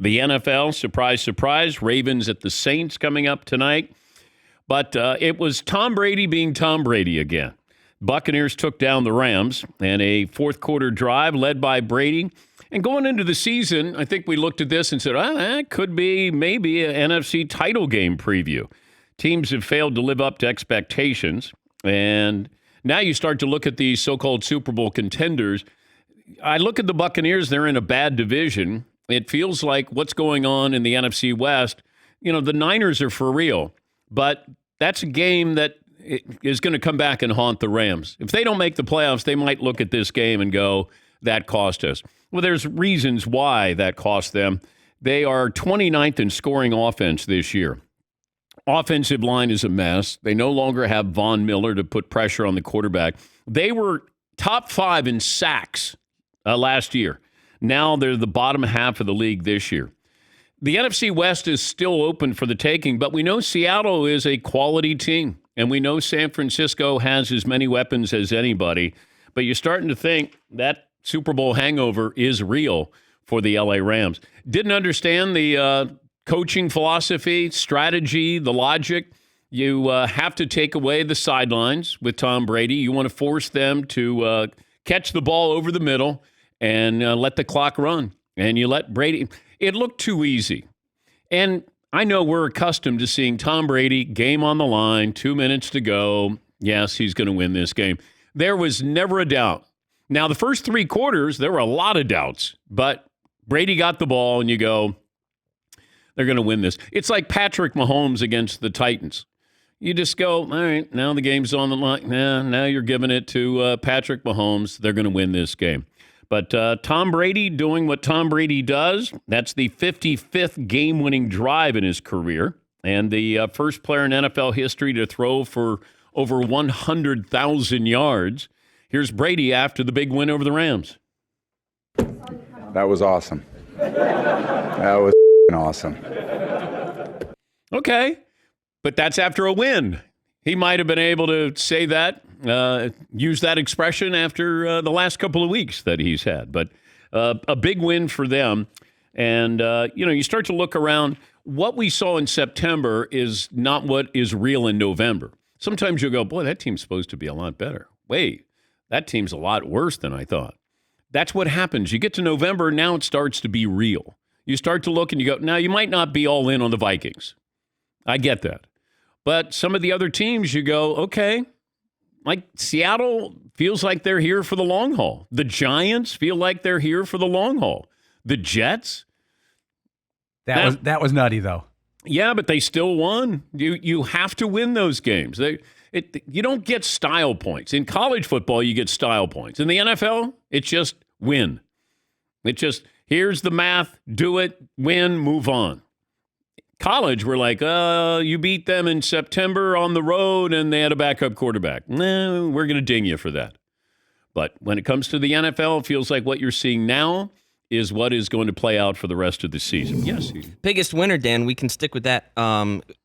The NFL, surprise, surprise, Ravens at the Saints coming up tonight. But it was Tom Brady being Tom Brady again. Buccaneers took down the Rams in a fourth-quarter drive led by Brady. And going into the season, I think we looked at this and said, that could be maybe an NFC title game preview. Teams have failed to live up to expectations. And now you start to look at these so-called Super Bowl contenders. I look at the Buccaneers, they're in a bad division. It feels like what's going on in the NFC West, the Niners are for real. But that's a game that is going to come back and haunt the Rams. If they don't make the playoffs, they might look at this game and go, that cost us. Well, there's reasons why that cost them. They are 29th in scoring offense this year. Offensive line is a mess. They no longer have Von Miller to put pressure on the quarterback. They were top 5 in sacks last year. Now they're the bottom half of the league this year. The NFC West is still open for the taking, but we know Seattle is a quality team, and we know San Francisco has as many weapons as anybody. But you're starting to think that Super Bowl hangover is real for the LA Rams. Didn't understand the coaching philosophy, strategy, the logic. You have to take away the sidelines with Tom Brady. You want to force them to catch the ball over the middle and let the clock run. And you let Brady. It looked too easy. And I know we're accustomed to seeing Tom Brady, game on the line, 2 minutes to go. Yes, he's going to win this game. There was never a doubt. Now, the first 3 quarters, there were a lot of doubts. But Brady got the ball, and you go, they're going to win this. It's like Patrick Mahomes against the Titans. You just go, all right, now the game's on the line. Now you're giving it to Patrick Mahomes. They're going to win this game. But Tom Brady doing what Tom Brady does, that's the 55th game-winning drive in his career and the first player in NFL history to throw for over 100,000 yards. Here's Brady after the big win over the Rams. That was awesome. That was awesome. Okay, but that's after a win. He might have been able to say that, use that expression after the last couple of weeks that he's had. But a big win for them. And, you start to look around. What we saw in September is not what is real in November. Sometimes you'll go, boy, that team's supposed to be a lot better. Wait, that team's a lot worse than I thought. That's what happens. You get to November, now it starts to be real. You start to look and you go, now you might not be all in on the Vikings. I get that. But some of the other teams, you go, okay, like Seattle feels like they're here for the long haul. The Giants feel like they're here for the long haul. The Jets. That was nutty, though. Yeah, but they still won. You have to win those games. You don't get style points. In college football, you get style points. In the NFL, it's just win. It's just, here's the math, do it, win, move on. College, we're like, you beat them in September on the road and they had a backup quarterback. No, we're going to ding you for that. But when it comes to the NFL, it feels like what you're seeing now is what is going to play out for the rest of the season. Yes. Biggest winner, Dan. We can stick with that.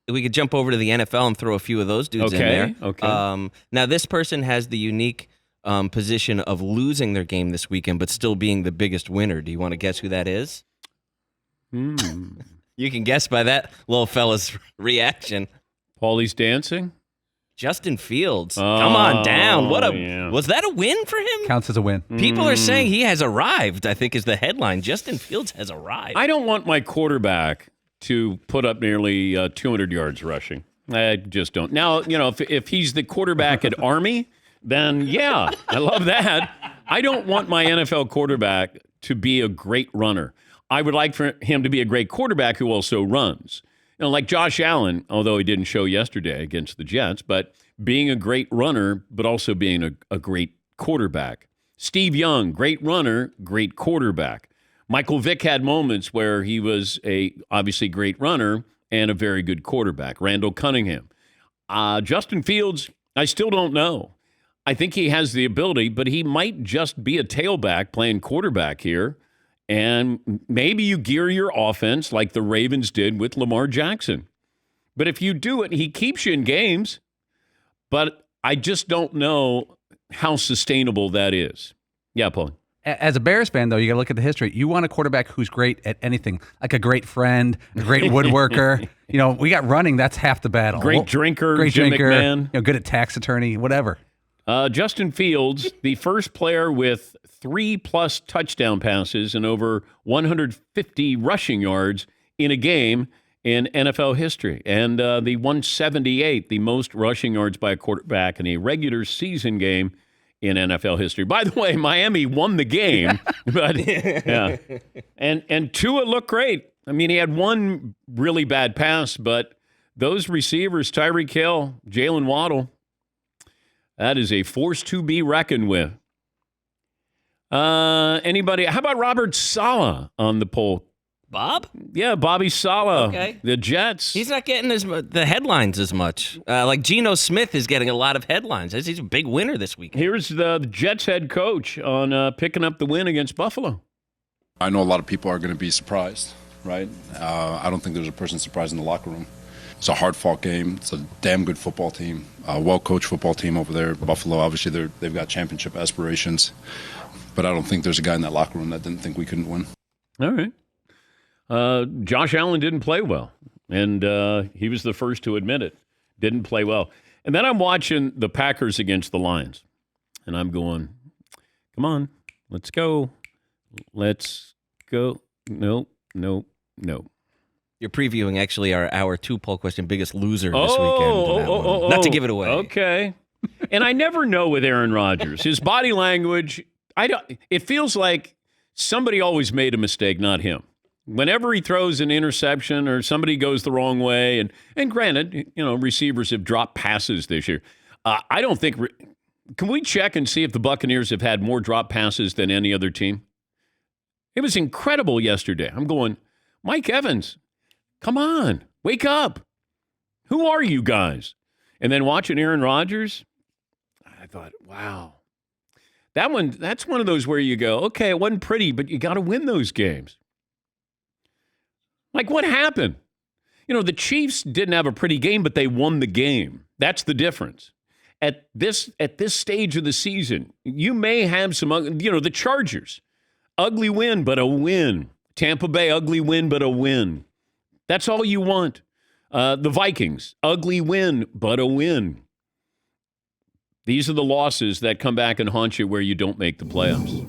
We could jump over to the NFL and throw a few of those dudes in there. Okay. Now, this person has the unique position of losing their game this weekend, but still being the biggest winner. Do you want to guess who that is? You can guess by that little fella's reaction. Paulie's dancing? Justin Fields. Come on down. Was that a win for him? Counts as a win. People are saying he has arrived, I think is the headline. Justin Fields has arrived. I don't want my quarterback to put up nearly 200 yards rushing. I just don't. Now, if he's the quarterback at Army, then yeah, I love that. I don't want my NFL quarterback to be a great runner. I would like for him to be a great quarterback who also runs. Like Josh Allen, although he didn't show yesterday against the Jets, but being a great runner, but also being a great quarterback. Steve Young, great runner, great quarterback. Michael Vick had moments where he was a obviously great runner and a very good quarterback. Randall Cunningham. Justin Fields, I still don't know. I think he has the ability, but he might just be a tailback playing quarterback here. And maybe you gear your offense like the Ravens did with Lamar Jackson. But if you do it, he keeps you in games. But I just don't know how sustainable that is. Yeah, Paul. As a Bears fan, though, you got to look at the history. You want a quarterback who's great at anything, like a great friend, a great woodworker. We got running. That's half the battle. Great drinker, great Jim drinker. McMahon. Good at tax attorney, whatever. Justin Fields, the first player with 3+ touchdown passes and over 150 rushing yards in a game in NFL history. And the 178, the most rushing yards by a quarterback in a regular season game in NFL history. By the way, Miami won the game, but yeah. And Tua looked great. I mean, he had one really bad pass, but those receivers, Tyreek Hill, Jalen Waddle, that is a force to be reckoned with. Anybody? How about Robert Saleh on the poll? Bob? Yeah, Bobby Saleh. Okay. The Jets. He's not getting the headlines as much. Like Geno Smith is getting a lot of headlines. He's a big winner this weekend. Here's the Jets head coach on picking up the win against Buffalo. I know a lot of people are going to be surprised, right? I don't think there's a person surprised in the locker room. It's a hard-fought game. It's a damn good football team, a well-coached football team over there. Buffalo, obviously, they've got championship aspirations. But I don't think there's a guy in that locker room that didn't think we couldn't win. All right. Josh Allen didn't play well, and he was the first to admit it. Didn't play well. And then I'm watching the Packers against the Lions, and I'm going, come on, let's go. Let's go. No. You're previewing actually our 2 poll question biggest loser this weekend. Not to give it away. Okay. And I never know with Aaron Rodgers. His body language, it feels like somebody always made a mistake, not him. Whenever he throws an interception or somebody goes the wrong way, and granted, receivers have dropped passes this year. I don't think can we check and see if the Buccaneers have had more drop passes than any other team? It was incredible yesterday. I'm going, Mike Evans, come on, wake up. Who are you guys? And then watching Aaron Rodgers, I thought, wow. That's one of those where you go, okay, it wasn't pretty, but you got to win those games. Like, what happened? The Chiefs didn't have a pretty game, but they won the game. That's the difference. At this stage of the season, you may have some, the Chargers, ugly win, but a win. Tampa Bay, ugly win, but a win. That's all you want. The Vikings, ugly win, but a win. These are the losses that come back and haunt you where you don't make the playoffs.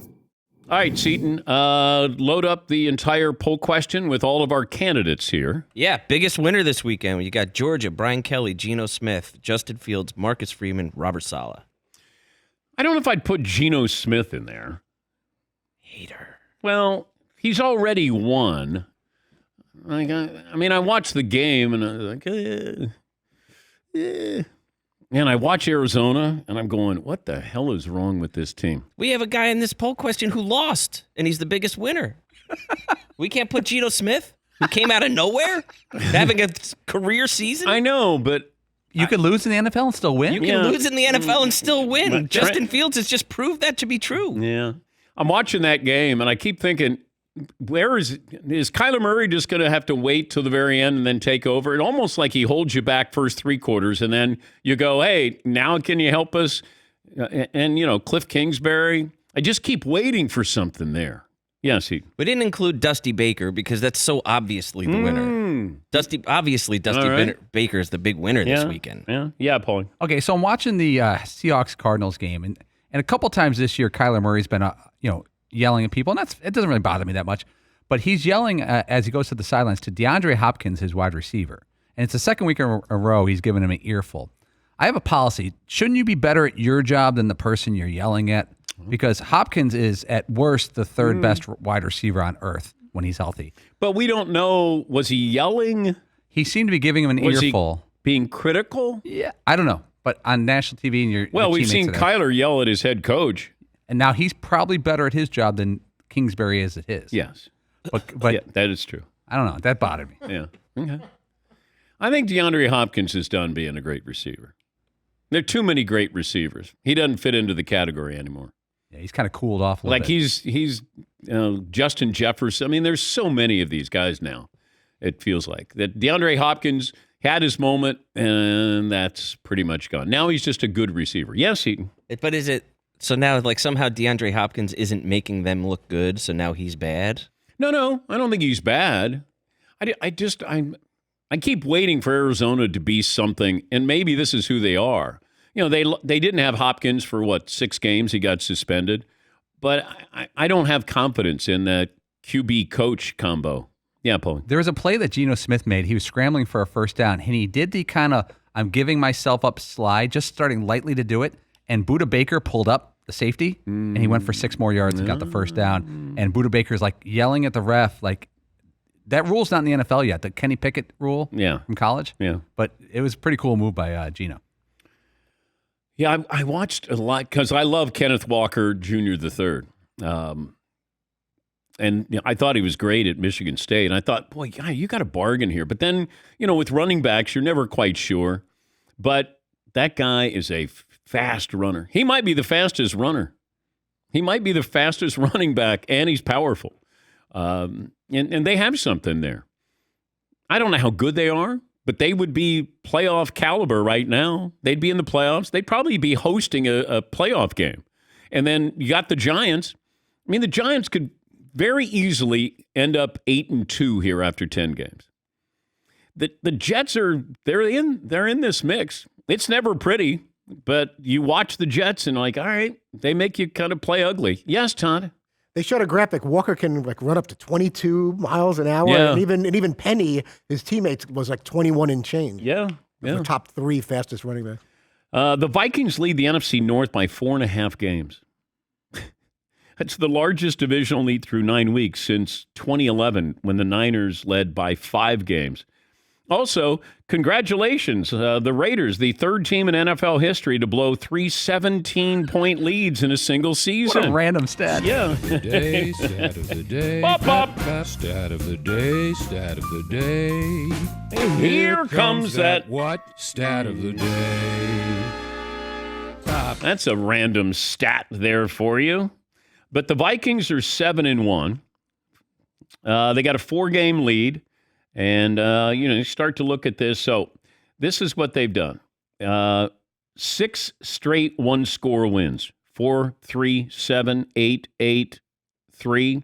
All right, Seton, load up the entire poll question with all of our candidates here. Yeah, biggest winner this weekend. You got Georgia, Brian Kelly, Geno Smith, Justin Fields, Marcus Freeman, Robert Saleh. I don't know if I'd put Geno Smith in there. Hater. Well, he's already won. I watched the game, and I was like, And I watch Arizona, and I'm going, what the hell is wrong with this team? We have a guy in this poll question who lost, and he's the biggest winner. We can't put Geno Smith, who came out of nowhere, having a career season. I know, but you could lose in the NFL and still win. You can lose in the NFL and still win. But Justin Fields has just proved that to be true. Yeah. I'm watching that game, and I keep thinking, where is Kyler Murray just going to have to wait till the very end and then take over? It almost like he holds you back first 3 quarters, and then you go, hey, now can you help us? And, Cliff Kingsbury. I just keep waiting for something there. Yes, we didn't include Dusty Baker because that's so obviously the winner. Dusty Baker is the big winner this weekend. Yeah, Paul. Okay, so I'm watching the Seahawks-Cardinals game, and a couple times this year, Kyler Murray's been, yelling at people, and it doesn't really bother me that much. But he's yelling as he goes to the sidelines to DeAndre Hopkins, his wide receiver. And it's the second week in a row he's given him an earful. I have a policy. Shouldn't you be better at your job than the person you're yelling at? Because Hopkins is, at worst, the third best wide receiver on earth when he's healthy. But we don't know, was he yelling? He seemed to be giving him an earful. Being critical? Yeah, I don't know. But on national TV and your we've seen Kyler yell at his head coach. And now he's probably better at his job than Kingsbury is at his. Yes. But yeah, that is true. I don't know. That bothered me. Yeah. Okay. I think DeAndre Hopkins is done being a great receiver. There are too many great receivers. He doesn't fit into the category anymore. Yeah, he's kind of cooled off a little bit. He's Justin Jefferson. There's so many of these guys now, it feels like. That DeAndre Hopkins had his moment, and that's pretty much gone. Now he's just a good receiver. Yes, Heaton. But is it So now, like, somehow DeAndre Hopkins isn't making them look good, so now he's bad? No, I don't think he's bad. I keep waiting for Arizona to be something, and maybe this is who they are. You know, they didn't have Hopkins for, 6 games. He got suspended. But I don't have confidence in that QB coach combo. Yeah, Paul. There was a play that Geno Smith made. He was scrambling for a first down, and he did the kind of I'm giving myself up slide, just starting lightly to do it. And Budda Baker pulled up the safety, and he went for 6 more yards and got the first down. And Budda Baker's like yelling at the ref, like, that rule's not in the NFL yet, the Kenny Pickett rule from college. Yeah. But it was a pretty cool move by Geno. Yeah, I watched a lot because I love Kenneth Walker Jr. III. And I thought he was great at Michigan State. And I thought, boy, you got a bargain here. But then, with running backs, you're never quite sure. But that guy is a fast runner. He might be the fastest runner. He might be the fastest running back, and he's powerful. And they have something there. I don't know how good they are, but they would be playoff caliber right now. They'd be in the playoffs. They'd probably be hosting a playoff game. And then you got the Giants. I mean, the Giants could very easily end up 8-2 here after 10 games. The Jets they're in this mix. It's never pretty, but you watch the Jets and all right, they make you kind of play ugly. Yes, Todd. They showed a graphic. Walker can run up to 22 miles an hour, Yeah. and even Penny, his teammate, was 21 and change. Yeah. The top 3 fastest running backs. The Vikings lead the NFC North by 4.5 games. That's the largest divisional lead through 9 weeks since 2011, when the Niners led by 5 games. Also, congratulations, the Raiders, the 3rd team in NFL history to blow 3 17-point leads in a single season. What a random stat. Yeah. Stat of the day. Bop, bop. Stat of the day. Stat of the day. And here comes that. What? Stat of the day. That's a random stat there for you. But the Vikings are 7-1. They got a 4-game lead. And, you start to look at this. So this is what they've done. 6 straight one-score wins. 4-3, 7, 8, 8, 3.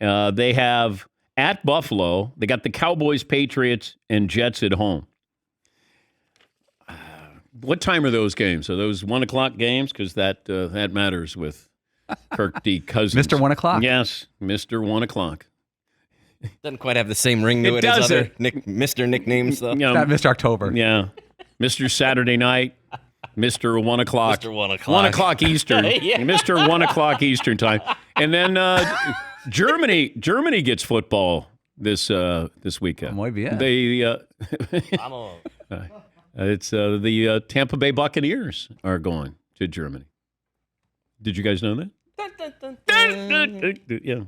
They have at Buffalo. They got the Cowboys, Patriots, and Jets at home. What time are those games? Are those 1 o'clock games? Because that matters with Kirk D. Cousins. Mr. 1 o'clock. Yes, Mr. 1 o'clock. Doesn't quite have the same ring to it as other Mr. nicknames, though. It's not Mr. October. Yeah. Mr. Saturday night, Mr. 1 o'clock. Mr. 1 o'clock. 1 o'clock Eastern. Yeah. Mr. 1 o'clock Eastern time. And then Germany gets football this weekend. Muy bien. It's the Tampa Bay Buccaneers are going to Germany. Did you guys know that? Yeah.